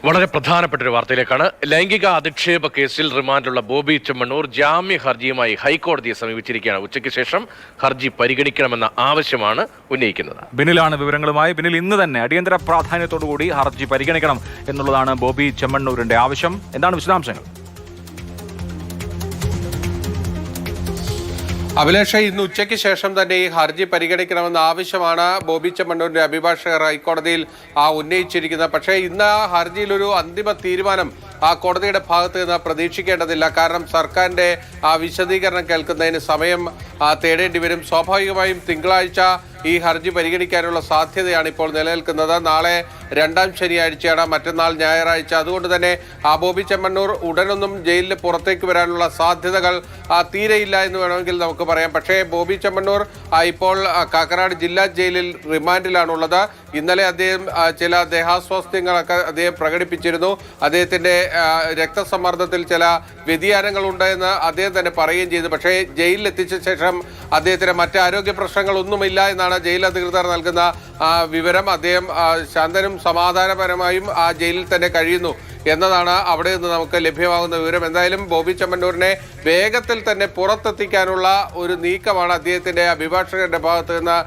വളരെ പ്രധാനപ്പെട്ട ഒരു വാർത്തയിലേക്കാണ്. ലൈംഗിക അധിക്ഷേപ കേസിൽ റിമാൻഡിലുള്ള ബോബി ചെമ്മണ്ണൂർ ജാമ്യ ഹർജിയുമായി ഹൈക്കോടതിയെ സമീപിച്ചിരിക്കുകയാണ്. ഉച്ചയ്ക്ക് ശേഷം ഹർജി പരിഗണിക്കണമെന്ന ആവശ്യമാണ് ഉന്നയിക്കുന്നത്. ബിനിലാണ് വിവരങ്ങളുമായി. ബിനിൽ, ഇന്ന് തന്നെ അടിയന്തര പ്രാധാന്യത്തോടുകൂടി ഹർജി പരിഗണിക്കണം എന്നുള്ളതാണ് ബോബി ചെമ്മണ്ണൂരിന്റെ ആവശ്യം. എന്താണ് വിശദാംശങ്ങൾ? അഭിലാഷ, ഇന്ന് ഉച്ചയ്ക്ക് ശേഷം തന്നെ ഈ ഹർജി പരിഗണിക്കണമെന്ന ആവശ്യമാണ് ബോബി ചെമ്മണ്ണൂരിന്റെ അഭിഭാഷകർ ഹൈക്കോടതിയിൽ ഉന്നയിച്ചിരിക്കുന്നത്. പക്ഷേ ഇന്ന് ആ ഹർജിയിൽ ഒരു അന്തിമ തീരുമാനം ആ കോടതിയുടെ ഭാഗത്ത് നിന്ന് പ്രതീക്ഷിക്കേണ്ടതില്ല. കാരണം സർക്കാരിന്റെ വിശദീകരണം കേൾക്കുന്നതിന് സമയം തേടേണ്ടി വരും. സ്വാഭാവികമായും തിങ്കളാഴ്ച ഈ ഹർജി പരിഗണിക്കാനുള്ള സാധ്യതയാണ് ഇപ്പോൾ നിലനിൽക്കുന്നത്. നാളെ രണ്ടാം ശനിയാഴ്ചയാണ്, മറ്റന്നാൾ ഞായറാഴ്ച. അതുകൊണ്ട് തന്നെ ബോബി ചെമ്മണ്ണൂർ ഉടനൊന്നും ജയിലിന് പുറത്തേക്ക് വരാനുള്ള സാധ്യതകൾ തീരെയില്ല എന്ന് വേണമെങ്കിൽ നമുക്ക് പറയാം. പക്ഷേ ബോബി ചെമ്മണ്ണൂർ ഇപ്പോൾ കാക്കനാട് ജില്ലാ ജയിലിൽ റിമാൻഡിലാണുള്ളത്. ഇന്നലെ അദ്ദേഹം ചില ദേഹാസ്വാസ്ഥ്യങ്ങളൊക്കെ അദ്ദേഹം പ്രകടിപ്പിച്ചിരുന്നു. അദ്ദേഹത്തിന്റെ രക്തസമ്മർദ്ദത്തിൽ ചില വ്യതിയാനങ്ങളുണ്ട് എന്ന് അദ്ദേഹം തന്നെ പറയുകയും ചെയ്തു. പക്ഷേ ജയിലിൽ എത്തിച്ച ശേഷം അദ്ദേഹത്തിന് മറ്റ് ആരോഗ്യ പ്രശ്നങ്ങളൊന്നുമില്ല എന്നാണ് ജയിൽ അധികൃതർ നൽകുന്ന വിവരം. അദ്ദേഹം ശാന്തനും സമാധാനപരമായും ആ ജയിലിൽ തന്നെ കഴിയുന്നു എന്നതാണ് അവിടെ നിന്ന് നമുക്ക് ലഭ്യമാകുന്ന വിവരം. എന്തായാലും ബോബി ചെമ്മണ്ണൂരിനെ വേഗത്തിൽ തന്നെ പുറത്തെത്തിക്കാനുള്ള ഒരു നീക്കമാണ് അദ്ദേഹത്തിന്റെ അഭിഭാഷകരുടെ ഭാഗത്ത് നിന്ന്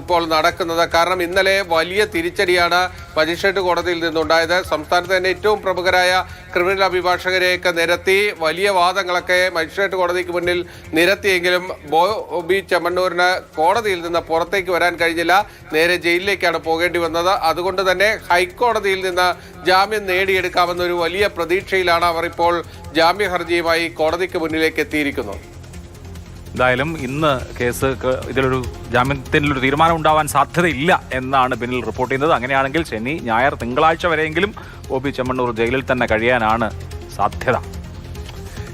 ഇപ്പോൾ നടക്കുന്നത്. കാരണം ഇന്നലെ വലിയ തിരിച്ചടിയാണ് മജിസ്ട്രേറ്റ് കോടതിയിൽ നിന്നുണ്ടായത്. സംസ്ഥാനത്ത് തന്നെ ഏറ്റവും പ്രമുഖരായ ക്രിമിനൽ അഭിഭാഷകരെയൊക്കെ നിരത്തി വലിയ വാദങ്ങളൊക്കെ മജിസ്ട്രേറ്റ് കോടതിക്ക് മുന്നിൽ നിരത്തിയെങ്കിലും ബോബി ചെമ്മണ്ണൂരിന് കോടതിയിൽ നിന്ന് പുറത്തേക്ക് വരാൻ കഴിഞ്ഞില്ല. നേരെ ജയിലിലേക്കാണ് പോകേണ്ടി വന്നത്. അതുകൊണ്ട് തന്നെ ഹൈക്കോടതിയിൽ നിന്ന് ജാമ്യം നേടിയെടുക്കാമെന്നൊരു വലിയ പ്രതീക്ഷയിലാണ് അവർ ഇപ്പോൾ ജാമ്യ ഹർജിയുമായി കോടതിക്ക് മുന്നിലേക്ക് എത്തിയിരിക്കുന്നത്. എന്തായാലും ഇന്ന് കേസ് ഇതിലൊരു ജാമ്യത്തിലൊരു തീരുമാനം ഉണ്ടാവാൻ സാധ്യതയില്ല എന്നാണ് ബിനിൽ റിപ്പോർട്ട് ചെയ്യുന്നത്. അങ്ങനെയാണെങ്കിൽ ശനി, ഞായർ, തിങ്കളാഴ്ച വരെയെങ്കിലും ബോബി ചെമ്മണ്ണൂർ ജയിലിൽ തന്നെ കഴിയാനാണ് സാധ്യത.